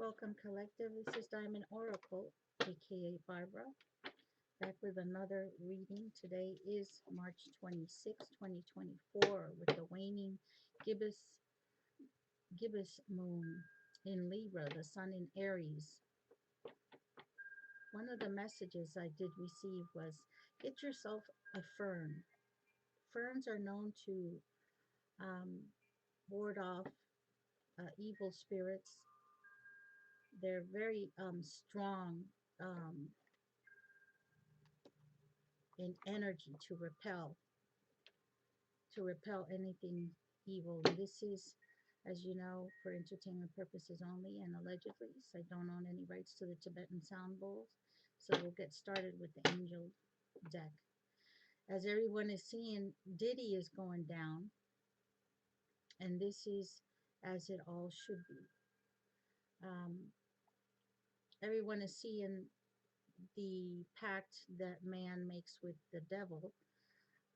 Welcome, Collective. This is Diamond Oracle, aka Barbara, back with another reading. Today is March 26, 2024, with the waning gibbous, gibbous moon in Libra, the sun in Aries. One of the messages I did receive was get yourself a fern. Ferns are known to um, ward off evil spirits. They're very strong um, in energy to repel anything evil. This is, as you know, for entertainment purposes only and allegedly. So I don't own any rights to the Tibetan sound bowls. So we'll get started with the angel deck. As everyone is seeing, Diddy is going down, and this is as it all should be. Everyone is seeing the pact that man makes with the devil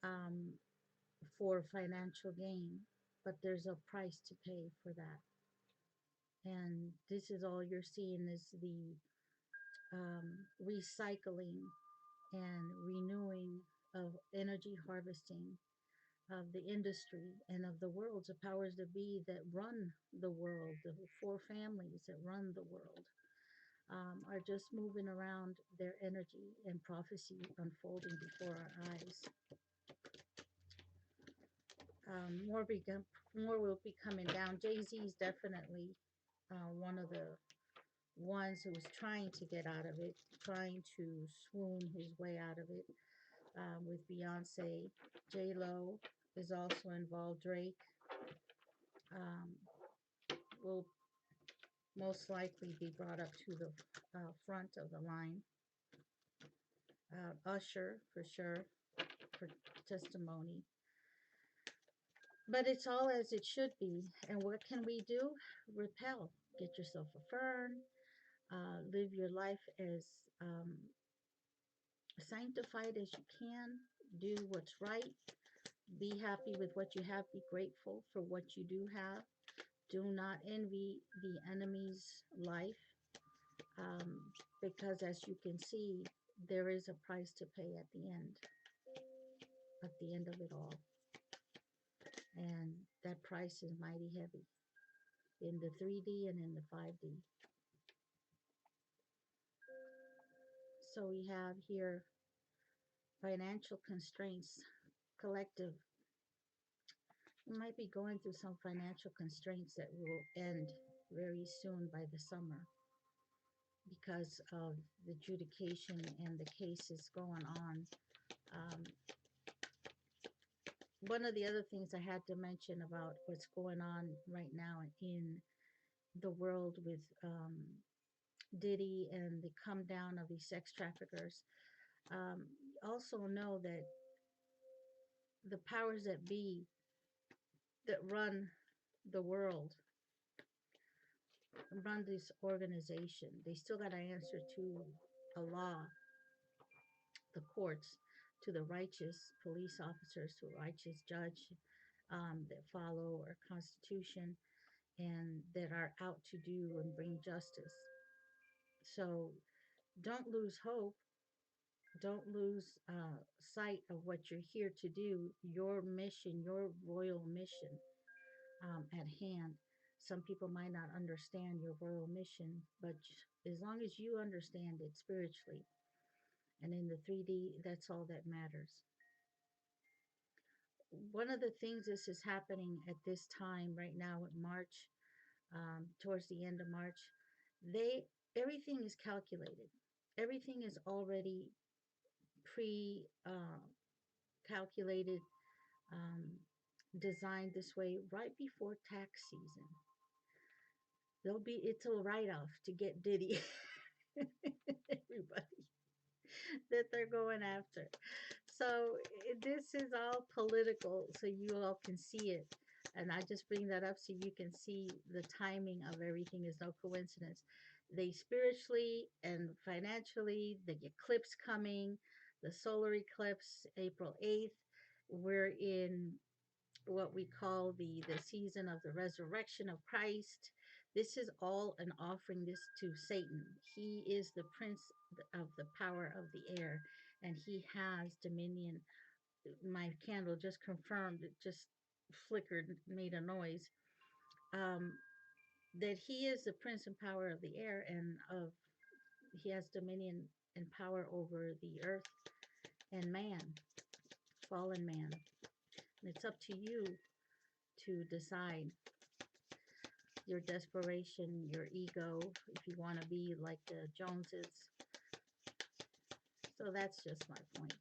um, for financial gain, but there's a price to pay for that. And this is all you're seeing is the recycling and renewing of energy harvesting of the industry and of the worlds, the powers that be that run the world, the four families that run the world, are just moving around their energy and prophecy unfolding before our eyes. Um, more, become, more will be coming down. Jay-Z is definitely one of the ones who was trying to get out of it, trying to swoon his way out of it, with Beyonce. J-Lo is also involved. Drake um, will most likely be brought up to the front of the line. Usher, for sure, for testimony. But it's all as it should be. And what can we do? Repel. Get yourself a fern. Live your life as sanctified as you can. Do what's right. Be happy with what you have. Be grateful for what you do have. Do not envy the enemy's life, because as you can see, there is a price to pay at the end of it all. And that price is mighty heavy in the 3D and in the 5D. So we have here financial constraints, collective. We might be going through some financial constraints that will end very soon by the summer because of the adjudication and the cases going on. Um, One of the other things I had to mention about what's going on right now in the world with Diddy and the come down of these sex traffickers. Also know that the powers that be that run the world, run this organization, they still got to answer to a law, the courts, to the righteous police officers, to a righteous judge that follow our constitution and that are out to do and bring justice. So don't lose hope. Don't lose sight of what you're here to do, your mission, your royal mission at hand. Some people might not understand your royal mission, but as long as you understand it spiritually and in the 3D, that's all that matters. One of the things this is happening at this time right now in March, towards the end of March, they everything is calculated. Everything is already pre calculated, um, designed this way right before tax season. It's a write off to get Diddy, everybody that they're going after. So this is all political, so you all can see it. And I just bring that up so you can see the timing of everything is no coincidence. They spiritually and financially, the eclipse coming, the solar eclipse, April 8th. We're in what we call the season of the resurrection of Christ, This is all an offering this to Satan. He is the prince of the power of the air, and he has dominion. My candle just confirmed, it just flickered, made a noise. Um, that he is the prince and power of the air, and of he has dominion and power over the earth and man, fallen man. And it's up to you to decide your desperation, your ego, if you want to be like the Joneses. So that's just my point.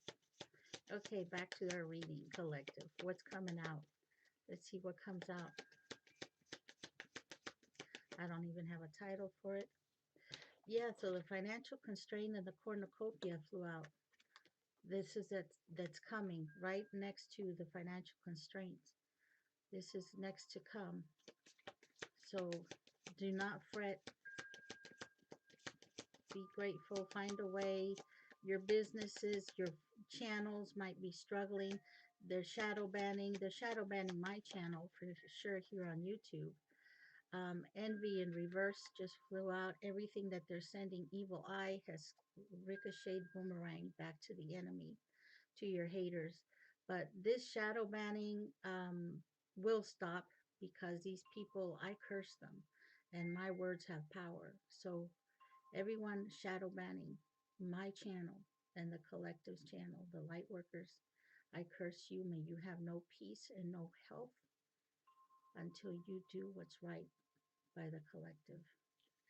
Okay, back to our reading collective. What's coming out? Let's see what comes out. I don't even have a title for it. Yeah, so the financial constraint and the cornucopia flew out. This is that's coming right next to the financial constraints. This is next to come. So do not fret. Be grateful. Find a way. Your businesses, your channels might be struggling. They're shadow banning. They're shadow banning my channel for sure here on YouTube. Envy in reverse just flew out. Everything that they're sending evil eye has ricocheted boomerang back to the enemy, to your haters. But this shadow banning will stop because these people, I curse them and my words have power. So everyone shadow banning my channel and the collective's channel, the light workers, I curse you. May you have no peace and no health until you do what's right by the collective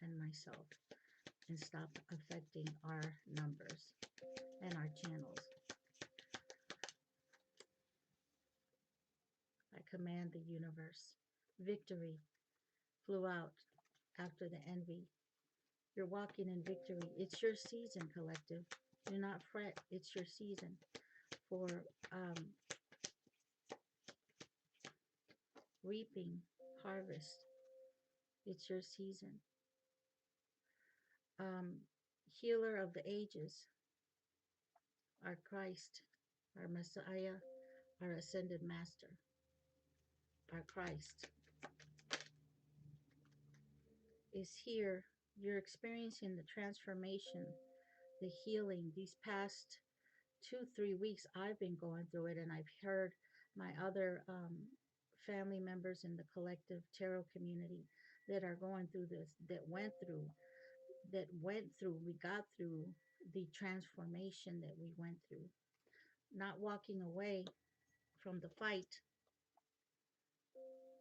and myself and stop affecting our numbers and our channels. I command the universe. Victory flew out after the envy. You're walking in victory. It's your season, collective. Do not fret. It's your season for reaping harvest. It's your season. Um, Healer of the ages, our Christ, our Messiah, our ascended master, our Christ is here. You're experiencing the transformation, the healing. These past 2-3 weeks, I've been going through it, and I've heard my other family members in the collective tarot community that are going through this, we got through the transformation that we went through. Not walking away from the fight.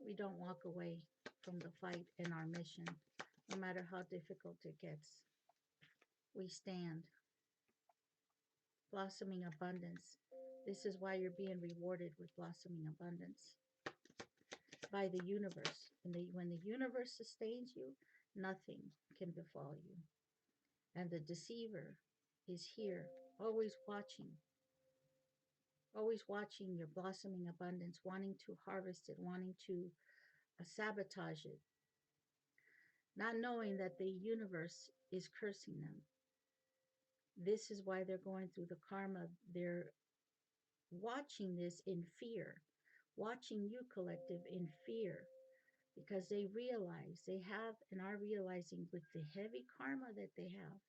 We don't walk away from the fight in our mission, no matter how difficult it gets. We stand. Blossoming abundance. This is why you're being rewarded with blossoming abundance by the universe. When the universe sustains you, nothing can befall you. And the deceiver is here, always watching your blossoming abundance, wanting to harvest it, wanting to sabotage it, not knowing that the universe is cursing them. This is why they're going through the karma. They're watching this in fear, watching you, collective, in fear, because they realize they have and are realizing with the heavy karma that they have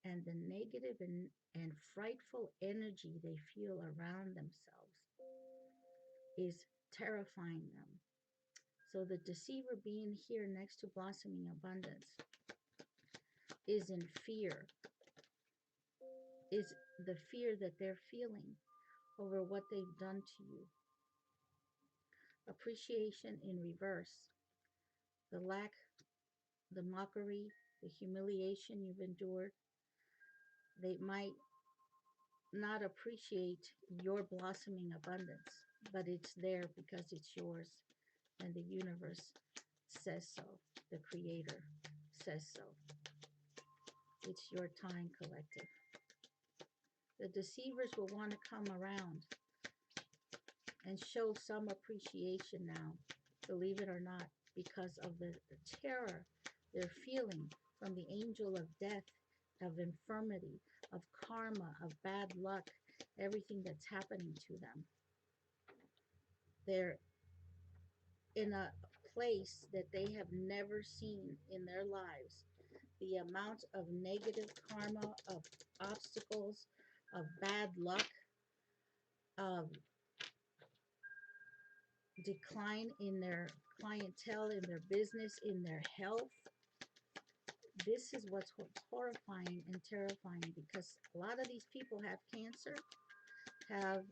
and the negative and frightful energy they feel around themselves is terrifying them. So the deceiver being here next to blossoming abundance is in fear, is the fear that they're feeling over what they've done to you. Appreciation in reverse, the lack, the mockery, the humiliation you've endured. They might not appreciate your blossoming abundance, but it's there because it's yours. And the universe says so. The creator says so. It's your time, collective. The deceivers will want to come around and show some appreciation now, believe it or not, because of the terror they're feeling from the angel of death, of infirmity, of karma, of bad luck, everything that's happening to them. They're in a place that they have never seen in their lives. The amount of negative karma, of obstacles, of bad luck, of decline in their clientele, in their business, in their health. This is what's horrifying and terrifying, because a lot of these people have cancer, have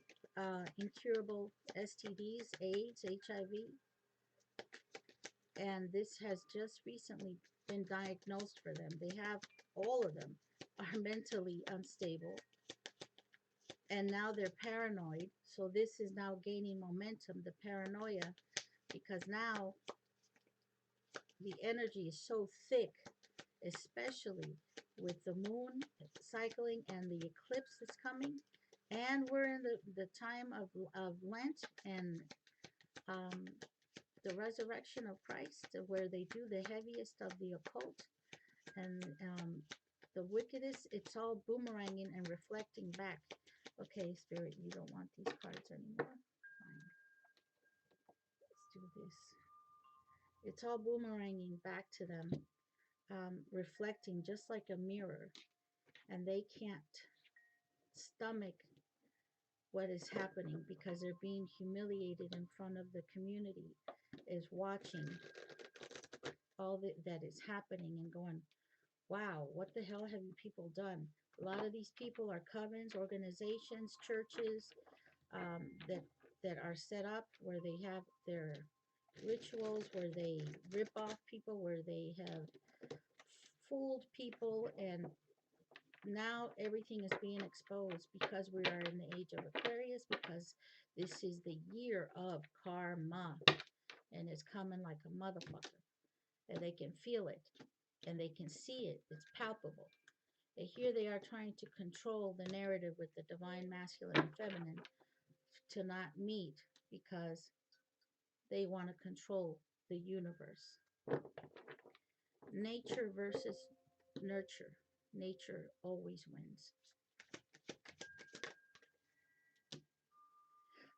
incurable STDs, AIDS, HIV, and this has just recently been diagnosed for them. They have, all of them are mentally unstable, and now they're paranoid. So this is now gaining momentum, the paranoia, because now the energy is so thick, especially with the moon cycling and the eclipse that's coming. And we're in the time of Lent and um, the resurrection of Christ, where they do the heaviest of the occult. And the wickedest, it's all boomeranging and reflecting back. Okay, Spirit, you don't want these cards anymore. Fine. Let's do this. It's all boomeranging back to them, reflecting just like a mirror. And they can't stomach what is happening, because they're being humiliated in front of the community, is watching all that is happening and going, wow, what the hell have you people done? A lot of these people are covens, organizations, churches, that are set up where they have their rituals, where they rip off people, where they have fooled people, and now everything is being exposed, because we are in the age of Aquarius, because this is the year of karma, and it's coming like a motherfucker, and they can feel it, and they can see it. It's palpable. And here they are trying to control the narrative with the divine masculine and feminine to not meet, because they want to control the universe. Nature versus nurture. Nature always wins.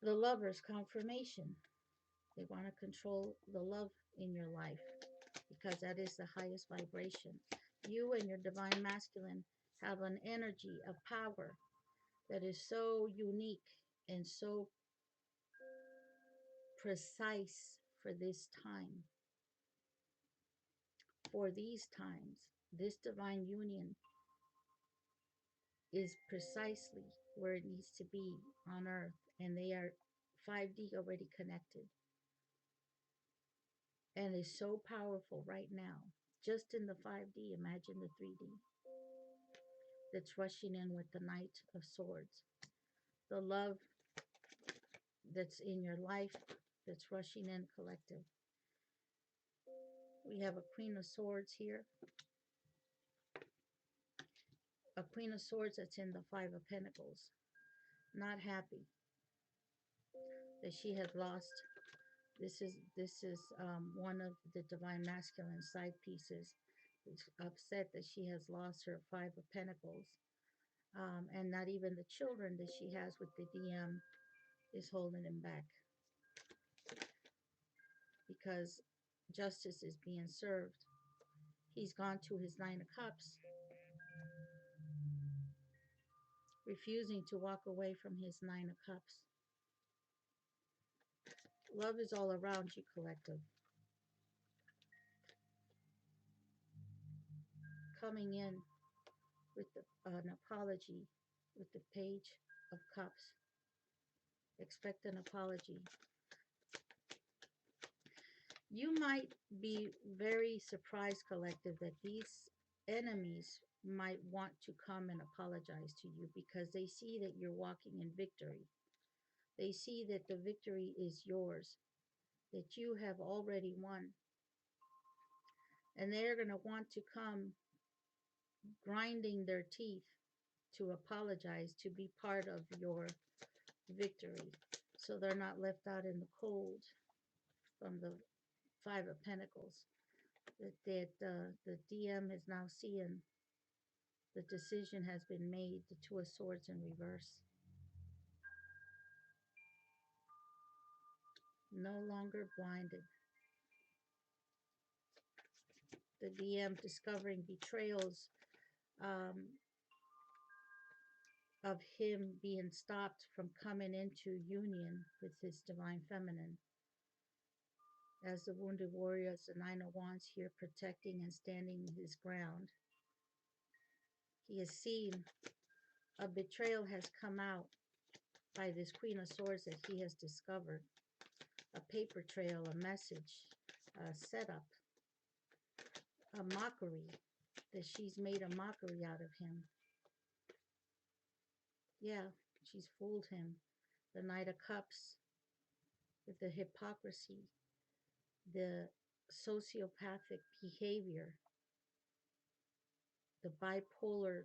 The lover's confirmation. They want to control the love in your life, because that is the highest vibration. You and your divine masculine have an energy of power that is so unique and so precise for this time. For these times, this divine union is precisely where it needs to be on earth, and they are 5D already connected, and is so powerful right now. Just in the 5D, imagine the 3D that's rushing in with the Knight of Swords. The love that's in your life that's rushing in collective. We have a Queen of Swords here. A Queen of Swords that's in the Five of Pentacles. Not happy that she had lost. This is one of the divine masculine side pieces. It's upset that she has lost her Five of Pentacles. And not even the children that she has with the DM is holding him back, because justice is being served. He's gone to his Nine of Cups, refusing to walk away from his Nine of Cups. Love is all around you, collective. Coming in with an apology with the Page of Cups. Expect an apology. You might be very surprised, collective, that these enemies might want to come and apologize to you, because they see that you're walking in victory. They see that the victory is yours, that you have already won. And they're going to want to come grinding their teeth to apologize, to be part of your victory, so they're not left out in the cold from the Five of Pentacles. That the DM is now seeing the decision has been made, the Two of Swords in reverse. No longer blinded. The DM discovering betrayals um, of him being stopped from coming into union with his divine feminine. As the wounded warriors, the Nine of Wands here protecting and standing his ground. He has seen a betrayal has come out by this Queen of Swords that he has discovered. A paper trail, a message, a setup, a mockery, that she's made a mockery out of him. Yeah, she's fooled him. The Knight of Cups with the hypocrisy, the sociopathic behavior, the bipolar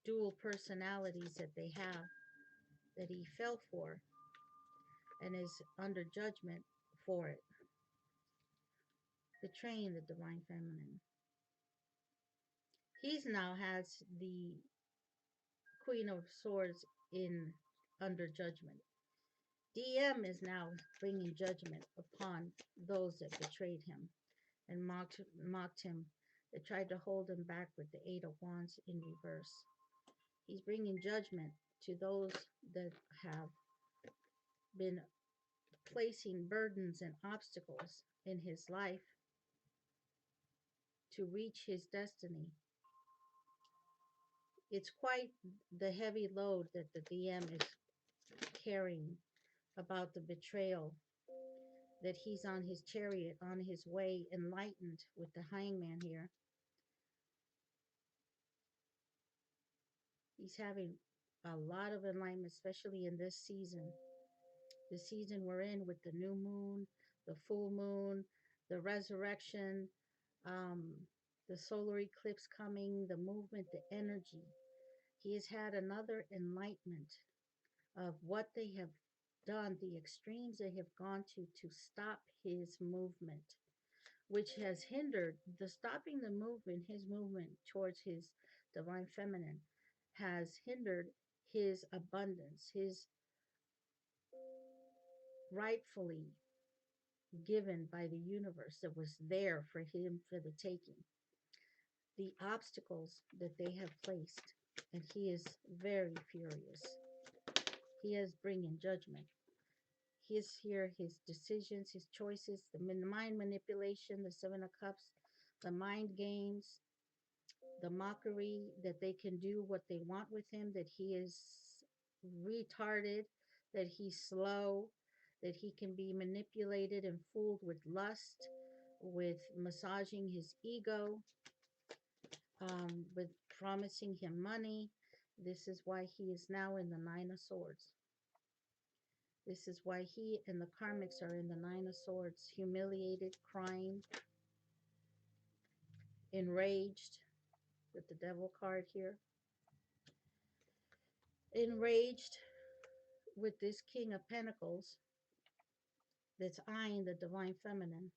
dual personalities that they have, that he fell for and is under judgment for it, betraying the divine feminine. He's now has the Queen of Swords in under judgment. DM is now bringing judgment upon those that betrayed him and mocked him, that tried to hold him back with the Eight of Wands in reverse. He's bringing judgment to those that have been placing burdens and obstacles in his life to reach his destiny. It's quite the heavy load that the DM is carrying about the betrayal, that he's on his chariot, on his way, enlightened with the hangman here. He's having a lot of enlightenment, especially in this season. The season we're in with the new moon, the full moon, the resurrection, um, the solar eclipse coming, the movement, the energy. He has had another enlightenment of what they have done, the extremes they have gone to stop his movement, which has hindered the stopping the movement, his movement towards his divine feminine, has hindered his abundance, his rightfully given by the universe that was there for him for the taking. The obstacles that they have placed, and he is very furious. He is bringing judgment. His here, his decisions, his choices, the mind manipulation, the Seven of Cups, the mind games, the mockery that they can do what they want with him, that he is retarded, that he's slow, that he can be manipulated and fooled with lust, with massaging his ego, with promising him money. This is why he is now in the Nine of Swords. This is why he and the karmics are in the Nine of Swords, humiliated, crying, enraged, with the Devil card here. Enraged with this King of Pentacles that's eyeing the divine feminine,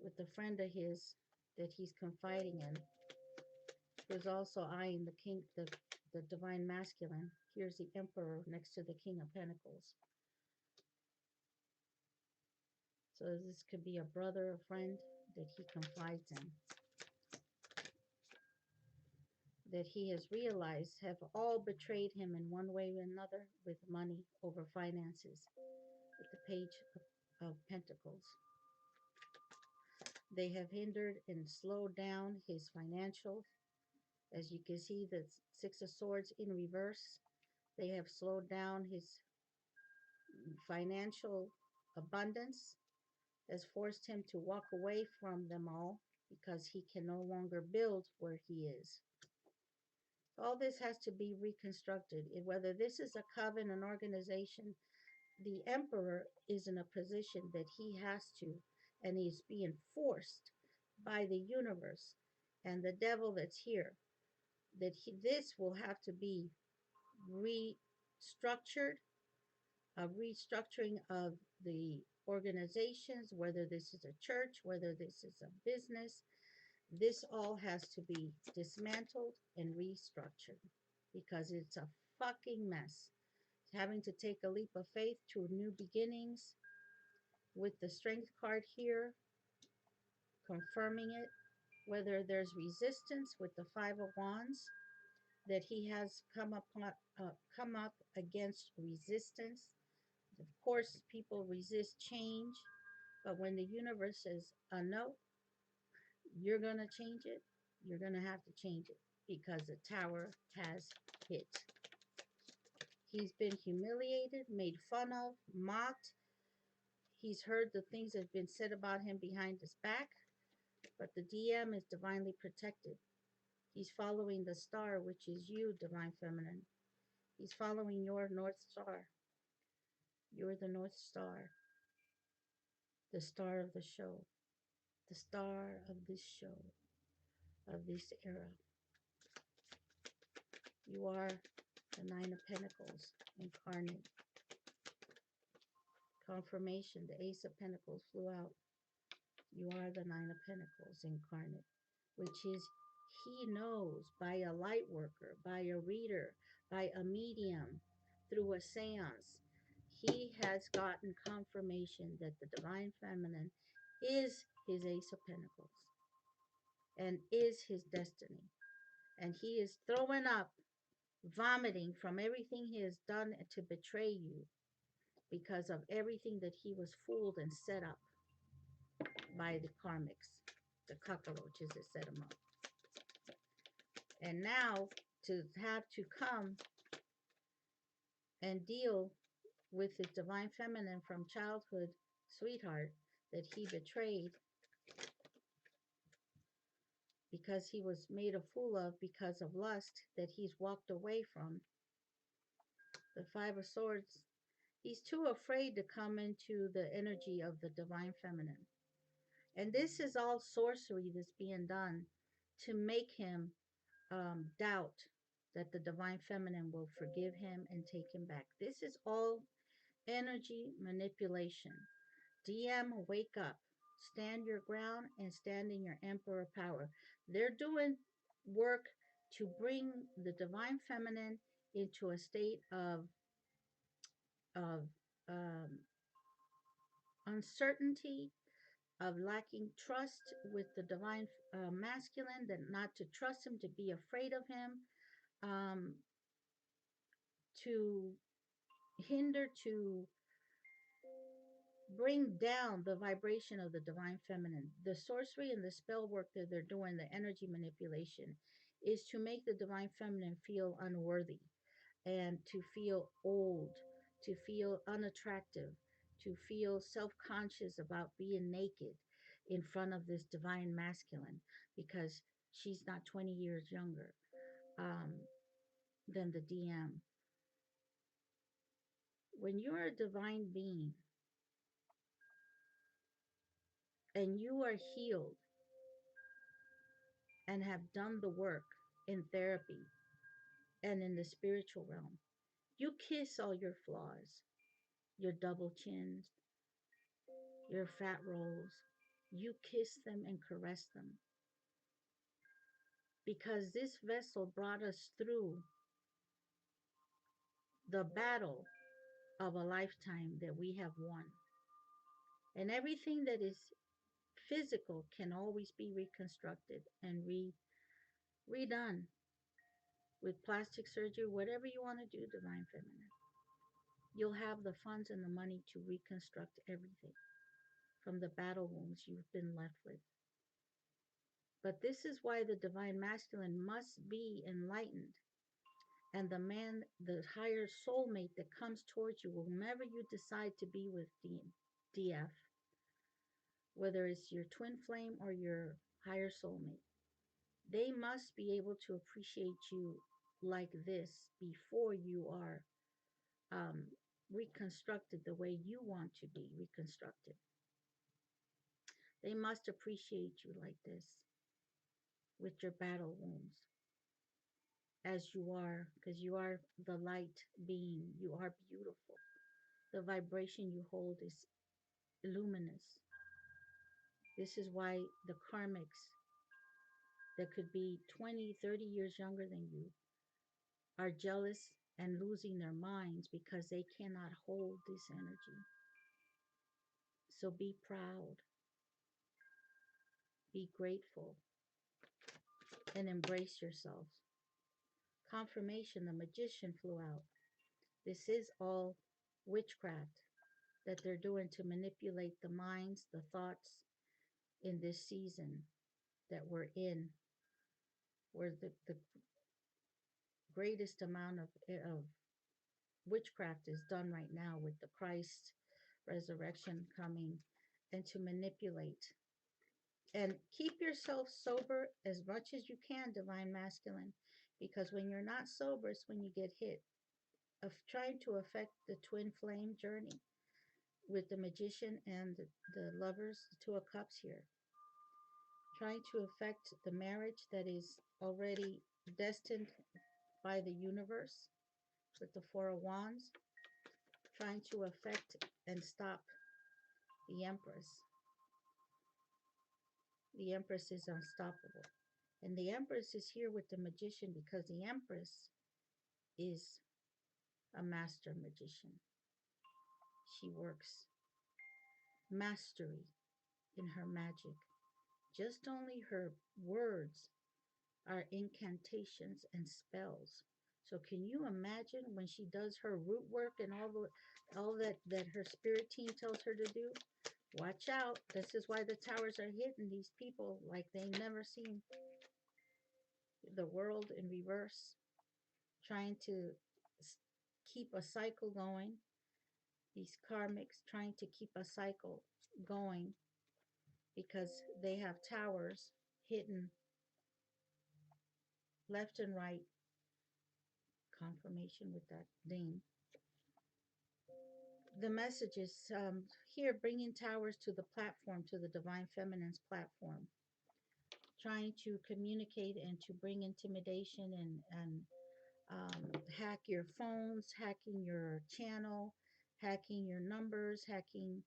with the friend of his that he's confiding in, who's also eyeing the divine masculine. Here's the Emperor next to the King of Pentacles. So this could be a brother, a friend that he confides in, that he has realized have all betrayed him in one way or another, with money over finances, with the Page of Pentacles. They have hindered and slowed down his financial. As you can see, the Six of Swords in reverse. They have slowed down his financial abundance, has forced him to walk away from them all because he can no longer build where he is. All this has to be reconstructed. Whether this is a coven, an organization, the Emperor is in a position that he has to, and he's being forced by the universe and the devil that's here, that this will have to be restructured, a restructuring of the organizations, whether this is a church, whether this is a business. This all has to be dismantled and restructured because it's a fucking mess. Having to take a leap of faith to new beginnings with the Strength card here, confirming it, whether there's resistance with the Five of Wands, that he has come up against resistance. Of course, people resist change, but when the universe says no, you're gonna change it, you're gonna have to change it because the tower has hit. He's been humiliated, made fun of, mocked. He's heard the things that have been said about him behind his back, but the DM is divinely protected. He's following the star, which is you, Divine Feminine. He's following your North Star. You're the North Star, the star of the show, the star of this show, of this era. You are the Nine of Pentacles incarnate. Confirmation, the Ace of Pentacles flew out. You are the Nine of Pentacles incarnate, which is he knows by a light worker, by a reader, by a medium, through a seance. He has gotten confirmation that the Divine Feminine is his Ace of Pentacles and is his destiny. And he is throwing up, vomiting from everything he has done to betray you because of everything that he was fooled and set up by the karmics, the cockroaches that set him up. And now to have to come and deal with his Divine Feminine from childhood sweetheart that he betrayed because he was made a fool of because of lust that he's walked away from. The Five of Swords, he's too afraid to come into the energy of the Divine Feminine. And this is all sorcery that's being done to make him doubt that the Divine Feminine will forgive him and take him back. This is all energy manipulation. DM, wake up. Stand your ground and stand in your Emperor power. They're doing work to bring the Divine Feminine into a state of um, uncertainty, of lacking trust with the Divine Masculine, that not to trust him, to be afraid of him, um, to hinder, to bring down the vibration of the Divine Feminine. The sorcery and the spell work that they're doing, the energy manipulation, is to make the Divine Feminine feel unworthy and to feel old, to feel unattractive, to feel self-conscious about being naked in front of this Divine Masculine because she's not 20 years younger um, than the DM. When you're a divine being and you are healed and have done the work in therapy and in the spiritual realm, you kiss all your flaws, your double chins, your fat rolls. You kiss them and caress them because this vessel brought us through the battle of a lifetime that we have won. And everything that is physical can always be reconstructed and redone with plastic surgery, whatever you want to do, Divine Feminine. You'll have the funds and the money to reconstruct everything from the battle wounds you've been left with. But this is why the Divine Masculine must be enlightened. And the man, the higher soulmate that comes towards you, whenever you decide to be with DF, whether it's your twin flame or your higher soulmate, they must be able to appreciate you like this before you are um, reconstructed the way you want to be reconstructed. They must appreciate you like this with your battle wounds as you are, because you are the light being. You are beautiful. The vibration you hold is luminous. This is why the karmics that could be 20, 30 years younger than you are jealous and losing their minds because they cannot hold this energy. So be proud. Be grateful and embrace yourself. Confirmation, the magician flew out. This is all witchcraft that they're doing to manipulate the minds, the thoughts in this season that we're in, where the greatest amount of witchcraft is done right now with the Christ resurrection coming, and to manipulate. And keep yourself sober as much as you can, divine masculine, because when you're not sober, it's when you get hit. Of trying to affect the twin flame journey with the magician and the lovers, the two of cups here. Trying to affect the marriage that is already destined by the universe with the four of wands. Trying to affect and stop the empress. The empress is unstoppable. And the empress is here with the magician because the empress is a master magician. She works mastery in her magic. Just only her words are incantations and spells. So can you imagine when she does her root work and all that her spirit team tells her to do? Watch out. This is why the towers are hitting these people like they never seen the world in reverse, trying to keep a cycle going. These karmics trying to keep a cycle going because they have towers hidden left and right. Confirmation with that ding. The message is here, bringing towers to the platform, to the divine feminine's platform, trying to communicate and to bring intimidation and hack your phones, hacking your channel, hacking your numbers, hacking,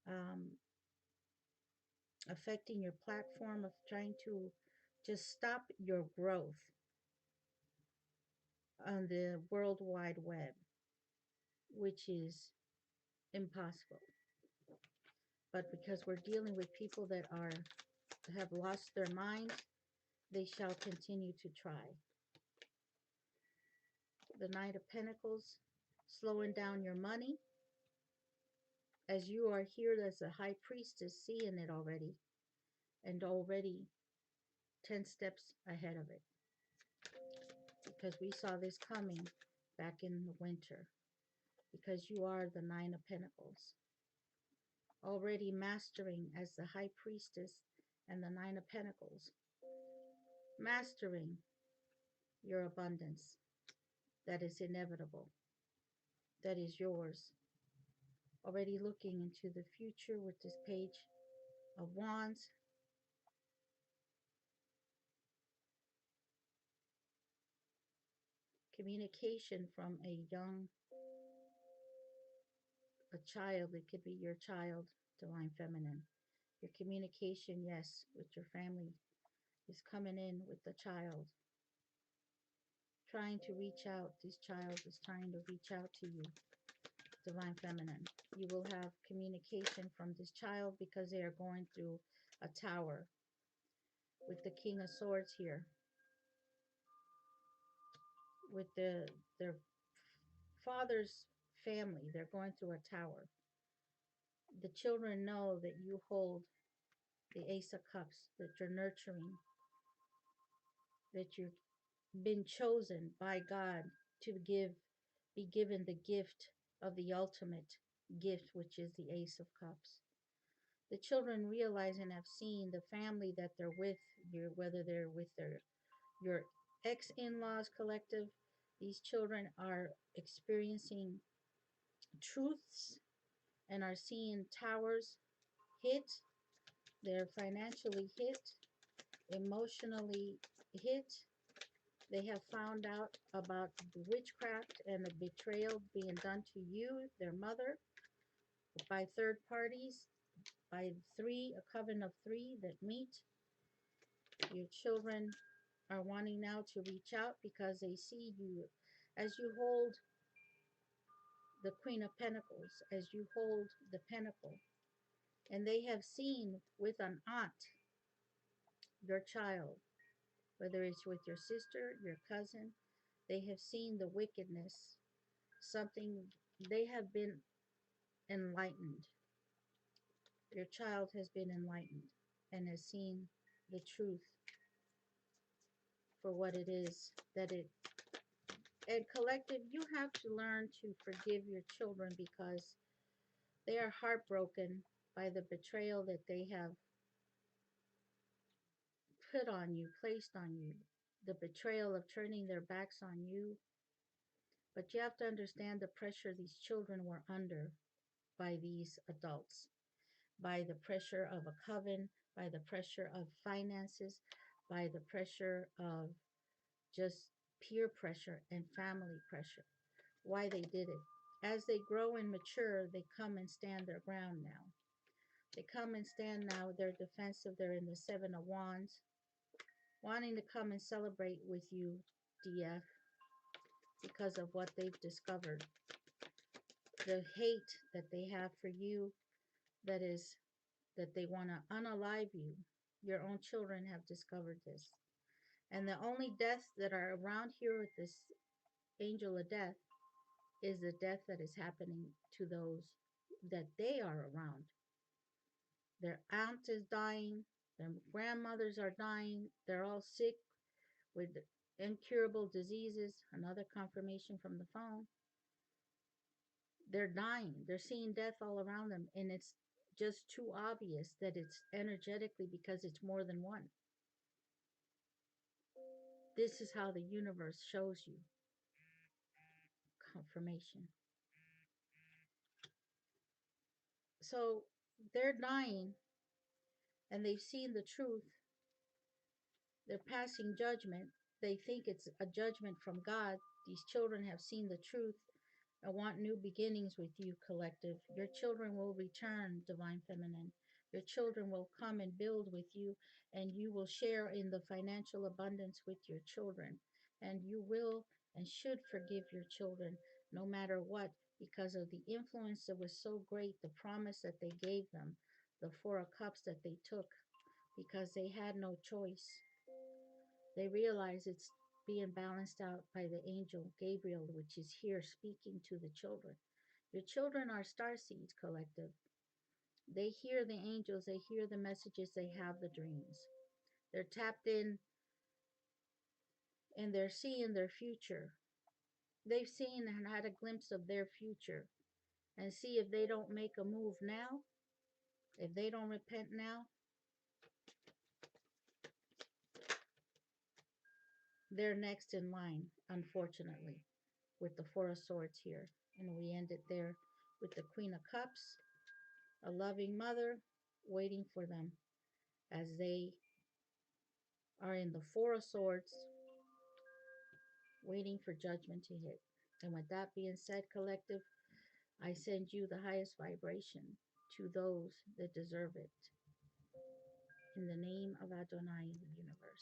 um, affecting your platform, of trying to just stop your growth on the World Wide Web, which is impossible. But because we're dealing with people that have lost their minds, they shall continue to try. The Knight of Pentacles, slowing down your money, as you are here as a high priestess, seeing it already, and already 10 steps ahead of it. Because we saw this coming back in the winter. Because you are the Nine of Pentacles. Already mastering as the high priestess and the Nine of Pentacles. Mastering your abundance that is inevitable, that is yours. Already looking into the future with this Page of Wands. Communication from a child. It could be your child, divine feminine. Your communication, yes, with your family is coming in with the child. Trying to reach out. This child is trying to reach out to you, divine feminine. You will have communication from this child because they are going through a tower with the King of Swords here. With their father's family, they're going through a tower. The children know that you hold the Ace of Cups, that you're nurturing, that you've been chosen by God to be given the gift of the ultimate gift, which is the Ace of Cups. The children realize and have seen the family that they're with, whether they're with your ex-in-laws collective. These children are experiencing truths and are seeing towers hit. They're financially hit, emotionally hit. They have found out about the witchcraft and the betrayal being done to you, their mother, by third parties, by a coven of three that meet. Your children are wanting now to reach out because they see you as you hold the Queen of Pentacles, as you hold the Pentacle. And they have seen with an aunt your child, whether it's with your sister, your cousin, they have seen the wickedness, something, they have been enlightened. Your child has been enlightened and has seen the truth for what it is that it, and collective, you have to learn to forgive your children because they are heartbroken by the betrayal that they have put on you, placed on you, the betrayal of turning their backs on you. But you have to understand the pressure these children were under by these adults, by the pressure of a coven, by the pressure of finances, by the pressure of just peer pressure and family pressure. Why they did it. As they grow and mature, they come and stand their ground now. They come and stand now, they're defensive, they're in the Seven of Wands, wanting to come and celebrate with you, DF, because of what they've discovered. The hate that they have for you, that is, that they want to unalive you. Your own children have discovered this. And the only deaths that are around here with this angel of death is the death that is happening to those that they are around. Their aunt is dying, their grandmothers are dying, they're all sick with incurable diseases. Another confirmation from the phone. They're dying, they're seeing death all around them, and it's just too obvious that it's energetically because it's more than one. This is how the universe shows you confirmation. So they're dying and they've seen the truth. They're passing judgment. They think it's a judgment from God. These children have seen the truth and want new beginnings with you, collective. Your children will return, Divine Feminine. Your children will come and build with you, and you will share in the financial abundance with your children. And you will and should forgive your children no matter what, because of the influence that was so great, the promise that they gave them, the Four of Cups that they took, because they had no choice. They realize it's being balanced out by the angel Gabriel, which is here speaking to the children. Your children are star seeds, collective. They hear the angels, they hear the messages, they have the dreams. They're tapped in and they're seeing their future. They've seen and had a glimpse of their future. And see, if they don't make a move now, if they don't repent now, they're next in line, unfortunately, with the Four of Swords here. And we end it there with the Queen of Cups, a loving mother waiting for them as they are in the Four of Swords, waiting for judgment to hit. And with that being said, collective, I send you the highest vibration to those that deserve it. In the name of Adonai in the universe.